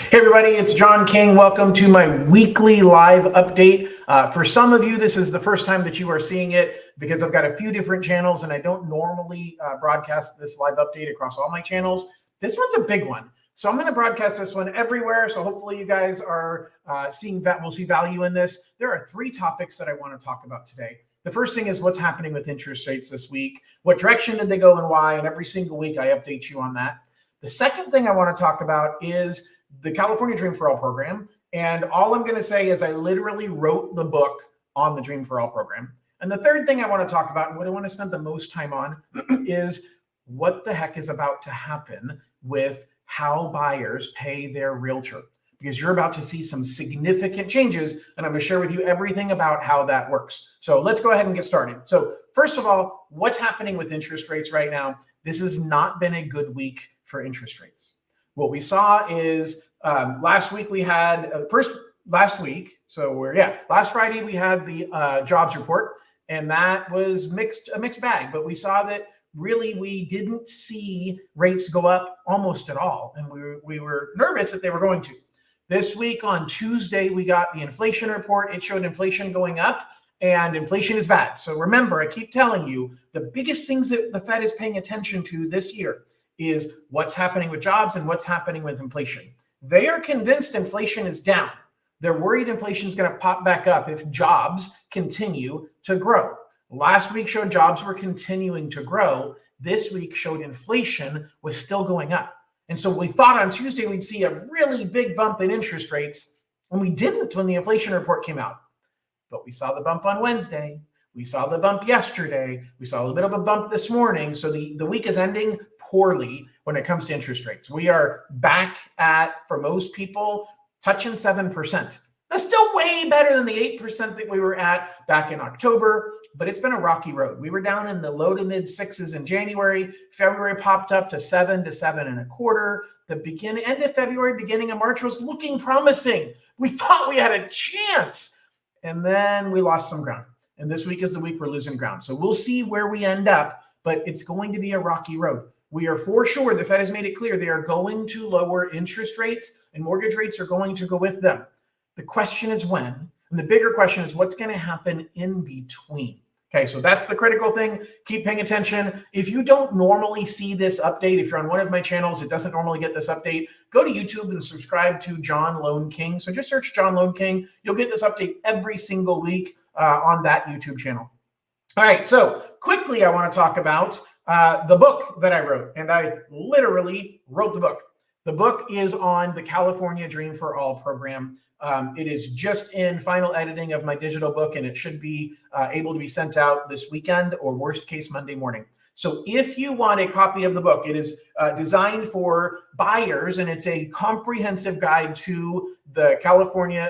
Hey everybody, it's John King. Welcome to my weekly live update. For some of you, this is the first time that you are seeing it because I've got a few different channels and I don't normally broadcast this live update across all my channels. This one's a big one. So I'm going to broadcast this one everywhere. So hopefully you guys are seeing that. We'll see value in this. There are three topics that I want to talk about today. The first thing is what's happening with interest rates this week. What direction did they go and why? And every single week I update you on that. The second thing I want to talk about is the California Dream for All program. And all I'm going to say is I literally wrote the book on the Dream for All program. And the third thing I want to talk about and what I want to spend the most time on is what the heck is about to happen with how buyers pay their realtor, because you're about to see some significant changes. And I'm going to share with you everything about how that works. So let's go ahead and get started. So first of all, what's happening with interest rates right now? This has not been a good week for interest rates. What we saw is last week we had last Friday we had the jobs report, and that was a mixed bag. But we saw that really we didn't see rates go up almost at all, and we were nervous that they were going to. This week on Tuesday we got the inflation report. It showed inflation going up, and inflation is bad. So remember, I keep telling you the biggest things that the Fed is paying attention to this year is what's happening with jobs and what's happening with inflation. They are convinced inflation is down. They're worried inflation is going to pop back up if jobs continue to grow. Last week showed jobs were continuing to grow. This week showed inflation was still going up. And so we thought on Tuesday we'd see a really big bump in interest rates, and we didn't when the inflation report came out. But we saw the bump on Wednesday. We saw the bump yesterday. We saw a little bit of a bump this morning. So the week is ending poorly when it comes to interest rates. We are back at, for most people, touching 7%. That's still way better than the 8% that we were at back in October, but it's been a rocky road. We were down in the low to mid sixes in January. February popped up to 7 to 7.25. The end of February, beginning of March was looking promising. We thought we had a chance, and then we lost some ground. And this week is the week we're losing ground. So we'll see where we end up, but it's going to be a rocky road. We are for sure, the Fed has made it clear they are going to lower interest rates, and mortgage rates are going to go with them. The question is when, and the bigger question is what's going to happen in between. Okay, so that's the critical thing. Keep paying attention. If you don't normally see this update, if you're on one of my channels, it doesn't normally get this update, go to YouTube and subscribe to John Lone King. So just search John Lone King. You'll get this update every single week on that YouTube channel. All right, so quickly I want to talk about the book that I wrote, and I literally wrote the book. The book is on the California Dream for All program. It is just in final editing of my digital book, and it should be able to be sent out this weekend or worst case Monday morning. So if you want a copy of the book, it is designed for buyers, and it's a comprehensive guide to the California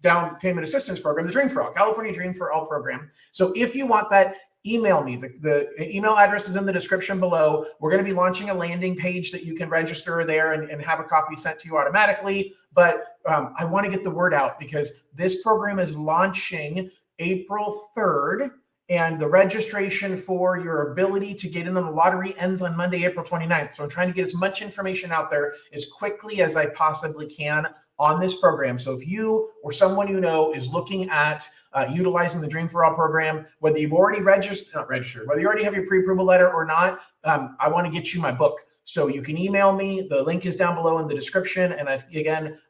down payment assistance program, the Dream for All, California Dream for All program. So if you want that, email me. The email address is in the description below. We're going to be launching a landing page that you can register there and have a copy sent to you automatically. But I want to get the word out because this program is launching April 3rd, and the registration for your ability to get in on the lottery ends on Monday, April 29th. So I'm trying to get as much information out there as quickly as I possibly can on this program. So if you or someone you know is looking at utilizing the Dream for All program, whether you've already whether you already have your pre-approval letter or not, I want to get you my book. So you can email me. The link is down below in the description. And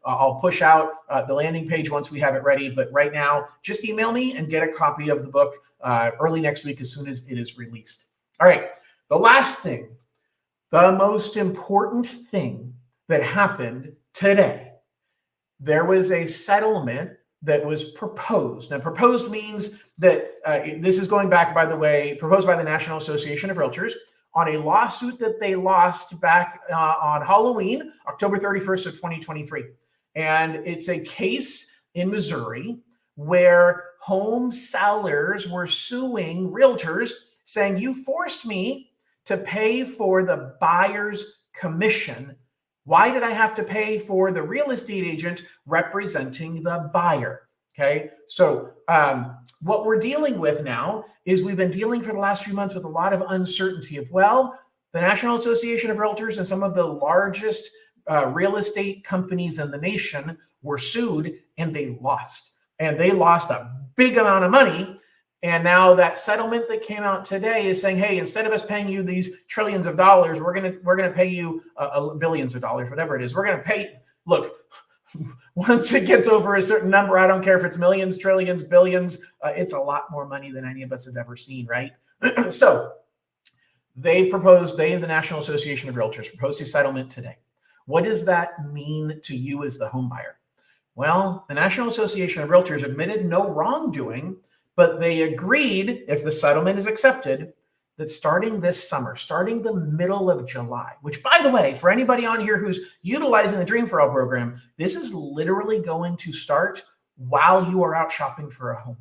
I'll push out the landing page once we have it ready. But right now, just email me and get a copy of the book early next week as soon as it is released. All right. The last thing, the most important thing that happened today, there was a settlement that was proposed. Now, proposed means that this is going back, by the way, proposed by the National Association of Realtors on a lawsuit that they lost back on Halloween, October 31st of 2023. And it's a case in Missouri where home sellers were suing realtors saying, you forced me to pay for the buyer's commission. Why did I have to pay for the real estate agent representing the buyer? Okay, so what we're dealing with now is we've been dealing for the last few months with a lot of uncertainty of, well, the National Association of Realtors and some of the largest real estate companies in the nation were sued, and they lost. And they lost a big amount of money. And now that settlement that came out today is saying, hey, instead of us paying you these trillions of dollars, we're gonna pay you billions of dollars, whatever it is. We're gonna pay. Look, once it gets over a certain number, I don't care if it's millions, trillions, billions, it's a lot more money than any of us have ever seen, right? So the National Association of Realtors proposed a settlement today. What does that mean to you as the home buyer? Well, the National Association of Realtors admitted no wrongdoing, but they agreed, if the settlement is accepted, that starting this summer, starting the middle of July, which, by the way, for anybody on here who's utilizing the Dream for All program, this is literally going to start while you are out shopping for a home.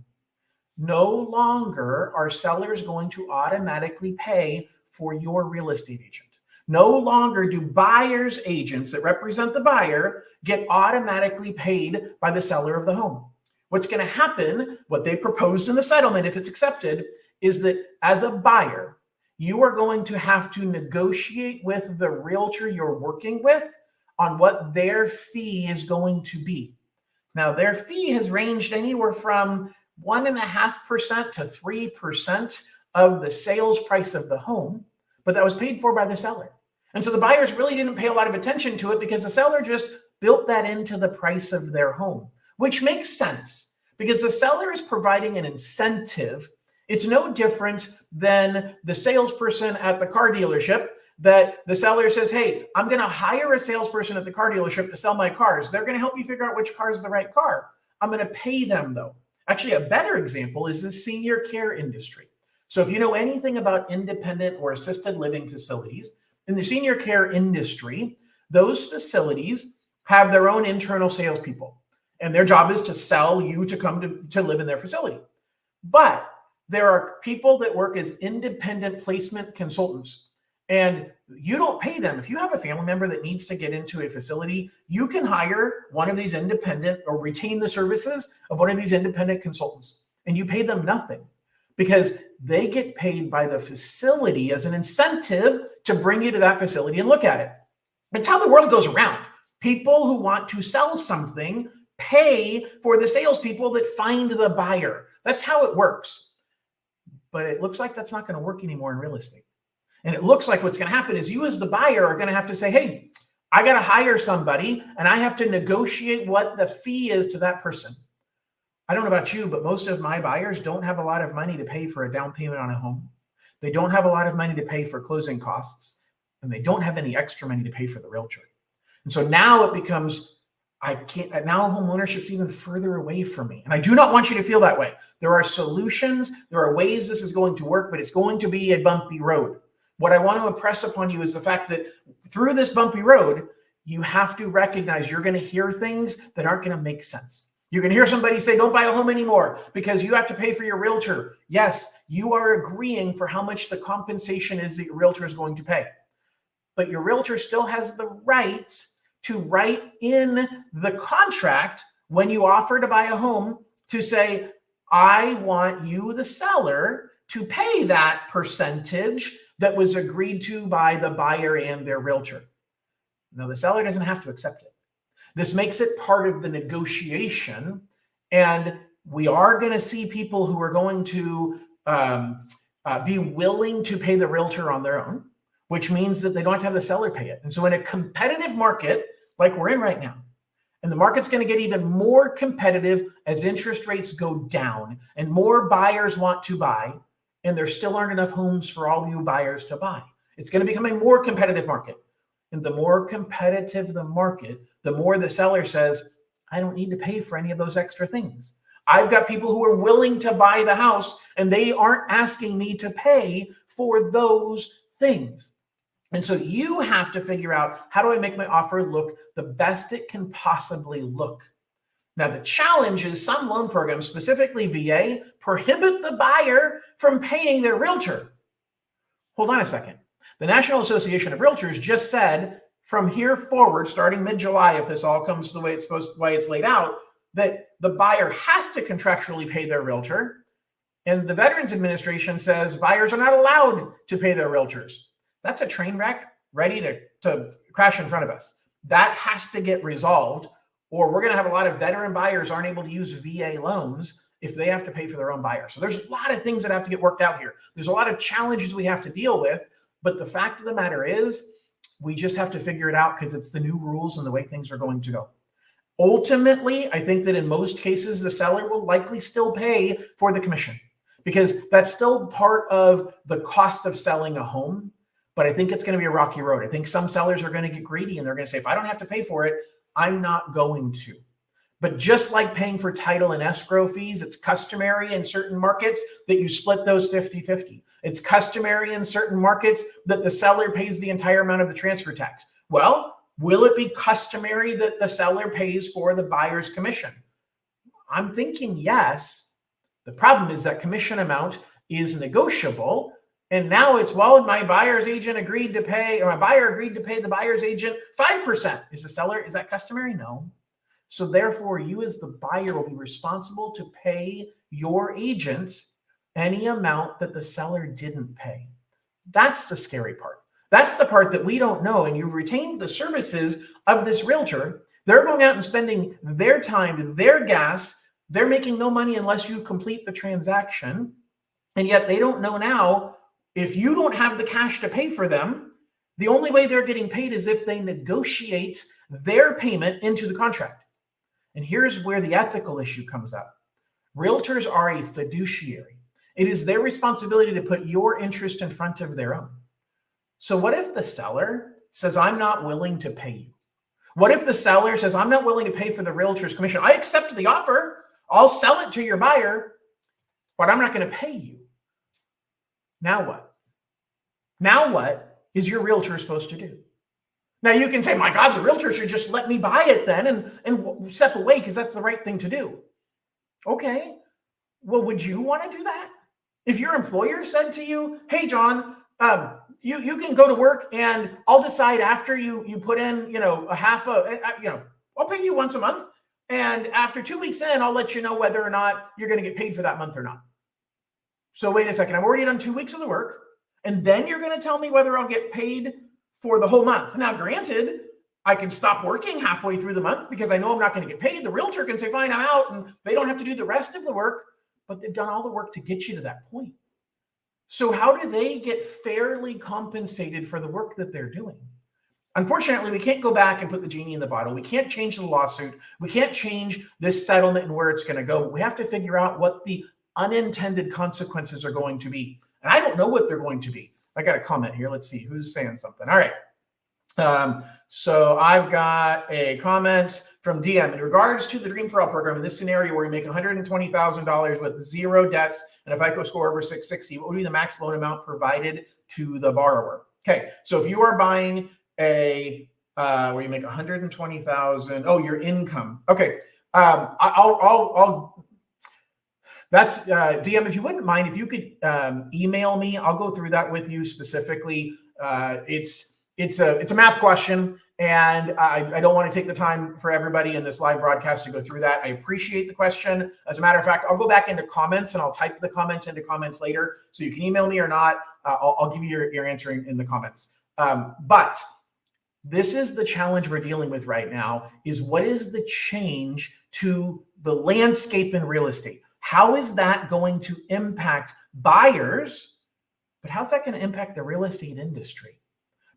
No longer are sellers going to automatically pay for your real estate agent. No longer do buyer's agents that represent the buyer get automatically paid by the seller of the home. What's going to happen, what they proposed in the settlement, if it's accepted, is that as a buyer, you are going to have to negotiate with the realtor you're working with on what their fee is going to be. Now, their fee has ranged anywhere from 1.5% to 3% of the sales price of the home, but that was paid for by the seller. And so the buyers really didn't pay a lot of attention to it because the seller just built that into the price of their home, which makes sense because the seller is providing an incentive. It's no different than the salesperson at the car dealership that the seller says, hey, I'm going to hire a salesperson at the car dealership to sell my cars. They're going to help you figure out which car is the right car. I'm going to pay them, though. Actually, a better example is the senior care industry. So if you know anything about independent or assisted living facilities, in the senior care industry, those facilities have their own internal salespeople, and their job is to sell you to come to live in their facility. But there are people that work as independent placement consultants, and you don't pay them. If you have a family member that needs to get into a facility, you can hire one of these independent or retain the services of one of these independent consultants, and you pay them nothing because they get paid by the facility as an incentive to bring you to that facility and look at it. It's how the world goes around. People who want to sell something pay for the salespeople that find the buyer. That's how it works. But it looks like that's not going to work anymore in real estate. And it looks like what's going to happen is you as the buyer are going to have to say, hey, I got to hire somebody and I have to negotiate what the fee is to that person. I don't know about you, but most of my buyers don't have a lot of money to pay for a down payment on a home. They don't have a lot of money to pay for closing costs, and they don't have any extra money to pay for the realtor. And so now it becomes, now home ownership is even further away from me. And I do not want you to feel that way. There are solutions. There are ways this is going to work, but it's going to be a bumpy road. What I want to impress upon you is the fact that through this bumpy road, you have to recognize you're going to hear things that aren't going to make sense. You're going to hear somebody say, don't buy a home anymore because you have to pay for your realtor. Yes, you are agreeing for how much the compensation is that your realtor is going to pay. But your realtor still has the right to write in the contract when you offer to buy a home to say, I want you, the seller, to pay that percentage that was agreed to by the buyer and their realtor. Now, the seller doesn't have to accept it. This makes it part of the negotiation, and we are going to see people who are going to be willing to pay the realtor on their own, which means that they don't have to have the seller pay it. And so in a competitive market like we're in right now, and the market's going to get even more competitive as interest rates go down and more buyers want to buy, and there still aren't enough homes for all you buyers to buy. It's going to become a more competitive market. And the more competitive the market, the more the seller says, I don't need to pay for any of those extra things. I've got people who are willing to buy the house and they aren't asking me to pay for those things. And so you have to figure out, how do I make my offer look the best it can possibly look? Now, the challenge is some loan programs, specifically VA, prohibit the buyer from paying their realtor. Hold on a second. The National Association of Realtors just said from here forward, starting mid-July, if this all comes the way it's laid out, that the buyer has to contractually pay their realtor. And the Veterans Administration says buyers are not allowed to pay their realtors. That's a train wreck ready to crash in front of us. That has to get resolved, or we're going to have a lot of veteran buyers aren't able to use VA loans if they have to pay for their own buyer. So there's a lot of things that have to get worked out here. There's a lot of challenges we have to deal with, but the fact of the matter is we just have to figure it out because it's the new rules and the way things are going to go. Ultimately, I think that in most cases, the seller will likely still pay for the commission because that's still part of the cost of selling a home. But I think it's going to be a rocky road. I think some sellers are going to get greedy and they're going to say, if I don't have to pay for it, I'm not going to. But just like paying for title and escrow fees, it's customary in certain markets that you split those 50-50. It's customary in certain markets that the seller pays the entire amount of the transfer tax. Well, will it be customary that the seller pays for the buyer's commission? I'm thinking yes. The problem is that commission amount is negotiable. And now it's, well, my buyer's agent agreed to pay, or my buyer agreed to pay the buyer's agent 5%. Is that customary? No. So therefore, you as the buyer will be responsible to pay your agents any amount that the seller didn't pay. That's the scary part. That's the part that we don't know. And you've retained the services of this realtor. They're going out and spending their time, their gas. They're making no money unless you complete the transaction. And yet they don't know now, if you don't have the cash to pay for them, the only way they're getting paid is if they negotiate their payment into the contract. And here's where the ethical issue comes up. Realtors are a fiduciary. It is their responsibility to put your interest in front of their own. So what if the seller says, I'm not willing to pay you? What if the seller says, I'm not willing to pay for the realtor's commission? I accept the offer. I'll sell it to your buyer, but I'm not going to pay you. Now what? Now what is your realtor supposed to do? Now you can say, my God, the realtor should just let me buy it then and step away because that's the right thing to do. Okay. Well, would you want to do that? If your employer said to you, hey, John, you can go to work and I'll decide after you put in, I'll pay you once a month. And after 2 weeks in, I'll let you know whether or not you're going to get paid for that month or not. So wait a second, I've already done 2 weeks of the work. And then you're going to tell me whether I'll get paid for the whole month. Now, granted, I can stop working halfway through the month because I know I'm not going to get paid. The realtor can say, fine, I'm out, and they don't have to do the rest of the work, but they've done all the work to get you to that point. So how do they get fairly compensated for the work that they're doing? Unfortunately, we can't go back and put the genie in the bottle. We can't change the lawsuit. We can't change this settlement and where it's going to go. We have to figure out what the unintended consequences are going to be. And I don't know what they're going to be. I got a comment here. Let's see who's saying something. All right. So I've got a comment from DM in regards to the Dream for All program. In this scenario where you make $120,000 with zero debts and a FICO score over 660, what would be the max loan amount provided to the borrower? Okay. So if you are buying a, where you make 120,000, oh, your income. Okay. That's DM. If you wouldn't mind, if you could email me, I'll go through that with you specifically. It's a math question, and I don't want to take the time for everybody in this live broadcast to go through that. I appreciate the question. As a matter of fact, I'll go back into comments and I'll type the comment into comments later, so you can email me or not. I'll give you your answer in the comments. But this is the challenge we're dealing with right now: is what is the change to the landscape in real estate? How is that going to impact buyers? But how's that going to impact the real estate industry?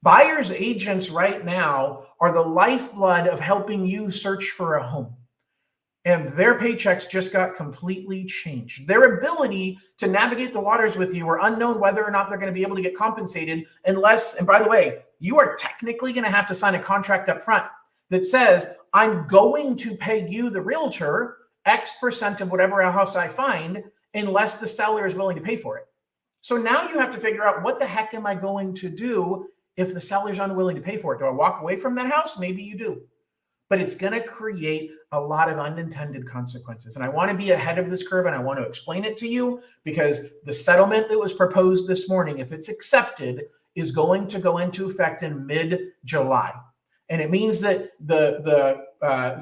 Buyers agents right now are the lifeblood of helping you search for a home. And their paychecks just got completely changed. Their ability to navigate the waters with you are unknown whether or not they're going to be able to get compensated unless, and by the way, you are technically going to have to sign a contract up front that says, I'm going to pay you, the realtor, X% of whatever house I find, unless the seller is willing to pay for it. So now you have to figure out, what the heck am I going to do if the seller's unwilling to pay for it? Do I walk away from that house? Maybe you do. But it's going to create a lot of unintended consequences. And I want to be ahead of this curve, and I want to explain it to you, because the settlement that was proposed this morning, if it's accepted, is going to go into effect in mid-July. And it means that the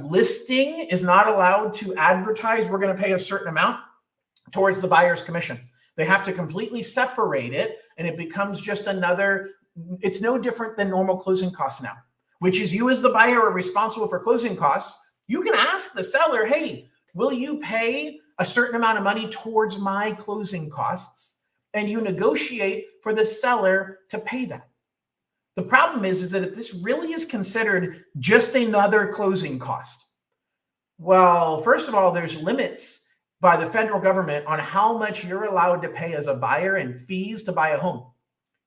listing is not allowed to advertise, we're going to pay a certain amount towards the buyer's commission. They have to completely separate it, and it becomes just another, it's no different than normal closing costs now. which is you as the buyer are responsible for closing costs, you can ask the seller, hey, will you pay a certain amount of money towards my closing costs? And you negotiate for the seller to pay that. The problem is that if this really is considered just another closing cost, well, first of all, there's limits by the federal government on how much you're allowed to pay as a buyer in fees to buy a home.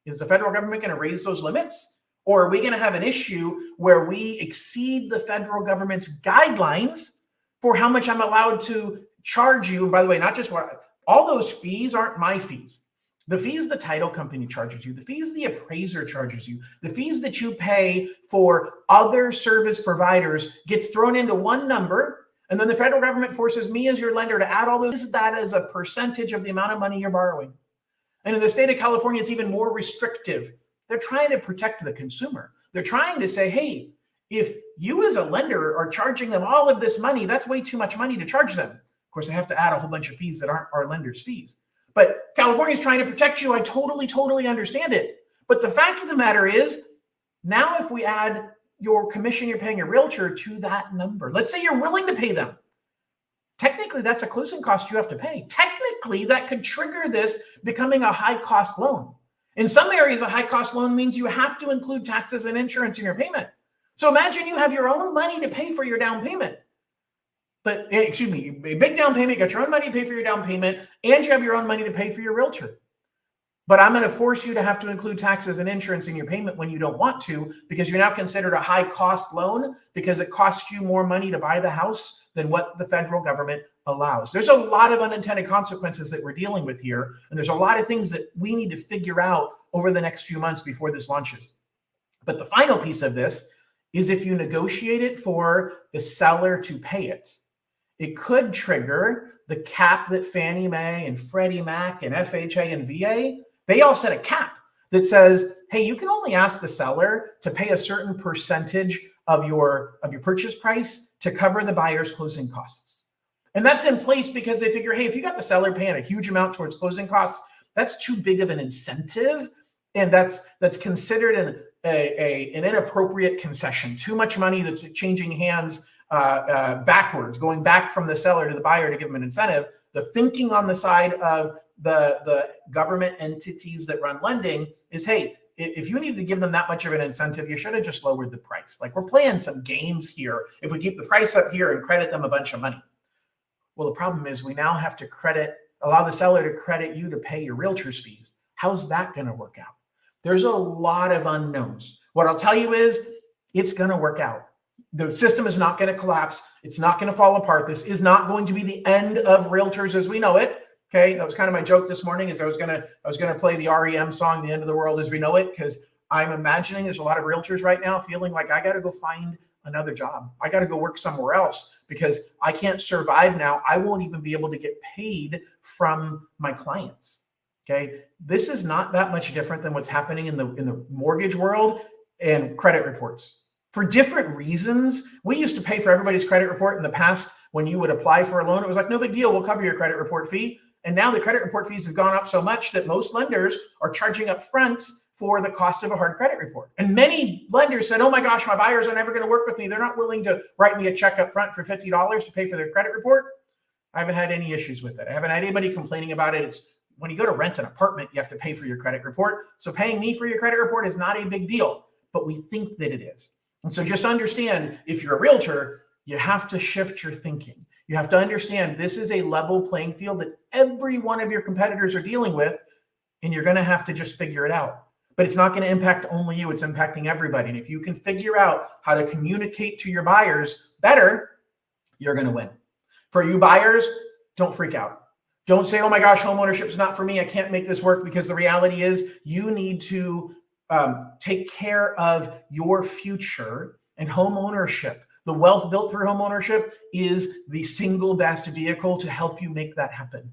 Is the federal government going to raise those limits? Or are we going to have an issue where we exceed the federal government's guidelines for how much I'm allowed to charge you? And by the way, not just all those fees aren't my fees. The fees the title company charges you, the fees the appraiser charges you, the fees that you pay for other service providers gets thrown into one number, and then the federal government forces me as your lender to add all those, that as a percentage of the amount of money you're borrowing. And in the state of California, it's even more restrictive. They're trying to protect the consumer. They're trying to say, hey, if you as a lender are charging them all of this money, that's way too much money to charge them. Of course, they have to add a whole bunch of fees that aren't our lender's fees. But California is trying to protect you. I totally understand it. But the fact of the matter is, now if we add your commission you're paying a realtor to that number, let's say you're willing to pay them, technically that's a closing cost you have to pay. Technically, that could trigger this becoming a high-cost loan. In some areas, a high-cost loan means you have to include taxes and insurance in your payment. So imagine you have your own money to pay for your down payment. But, excuse me, a big down payment, you got your own money to pay for your down payment, and you have your own money to pay for your realtor. But I'm going to force you to have to include taxes and insurance in your payment when you don't want to, because you're now considered a high-cost loan because it costs you more money to buy the house than what the federal government allows. There's a lot of unintended consequences that we're dealing with here, and there's a lot of things that we need to figure out over the next few months before this launches. But the final piece of this is if you negotiate it for the seller to pay it, it could trigger the cap that Fannie Mae and Freddie Mac and FHA and VA, they all set a cap that says, hey, you can only ask the seller to pay a certain percentage of your purchase price to cover the buyer's closing costs. And that's in place because they figure, hey, if you got the seller paying a huge amount towards closing costs, that's too big of an incentive. And that's considered an inappropriate concession, too much money that's changing hands backwards, going back from the seller to the buyer to give them an incentive. The thinking on the side of the government entities that run lending is, hey, if you need to give them that much of an incentive, you should have just lowered the price. Like, we're playing some games here if we keep the price up here and credit them a bunch of money. Well, the problem is we now have to allow the seller to credit you to pay your realtor's fees. How's that going to work out? There's a lot of unknowns. What I'll tell you is it's going to work out. The system is not going to collapse. It's not going to fall apart. This is not going to be the end of realtors as we know it. Okay, that was kind of my joke this morning. Is I was gonna play the REM song "The End of the World as We Know It" because I'm imagining there's a lot of realtors right now feeling like I got to go find another job. I got to go work somewhere else because I can't survive now. I won't even be able to get paid from my clients. Okay, this is not that much different than what's happening in the mortgage world and credit reports. For different reasons, we used to pay for everybody's credit report in the past. When you would apply for a loan, it was like, no big deal, we'll cover your credit report fee. And now the credit report fees have gone up so much that most lenders are charging up front for the cost of a hard credit report. And many lenders said, oh my gosh, my buyers are never going to work with me. They're not willing to write me a check up front for $50 to pay for their credit report. I haven't had any issues with it. I haven't had anybody complaining about it. It's when you go to rent an apartment, you have to pay for your credit report. So paying me for your credit report is not a big deal, but we think that it is. And so just understand, if you're a realtor, you have to shift your thinking. You have to understand this is a level playing field that every one of your competitors are dealing with, and you're going to have to just figure it out. But it's not going to impact only you. It's impacting everybody. And if you can figure out how to communicate to your buyers better, you're going to win. For you buyers, don't freak out. Don't say, oh my gosh, homeownership is not for me. I can't make this work, because the reality is you need to take care of your future, and homeownership. The wealth built through homeownership is the single best vehicle to help you make that happen.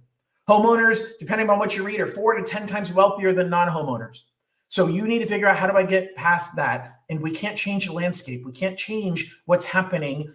Homeowners, depending on what you read, are 4 to 10 times wealthier than non-homeowners. So you need to figure out, how do I get past that? And we can't change the landscape. We can't change what's happening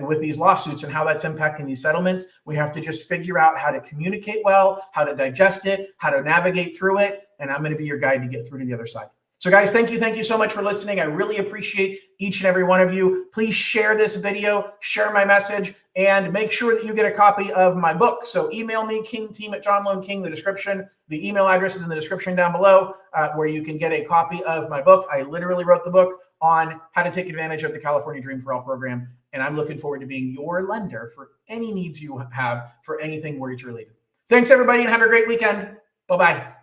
with these lawsuits and how that's impacting these settlements. We have to just figure out how to communicate well, how to digest it, how to navigate through it. And I'm going to be your guide to get through to the other side. So guys, thank you so much for listening. I really appreciate each and every one of you. Please share this video, share my message, and make sure that you get a copy of my book. So email me, kingteam@JohnLoneKing, the description. The email address is in the description down below, where you can get a copy of my book. I literally wrote the book on how to take advantage of the California Dream for All program, and I'm looking forward to being your lender for any needs you have for anything mortgage related. Thanks, everybody, and have a great weekend. Bye-bye.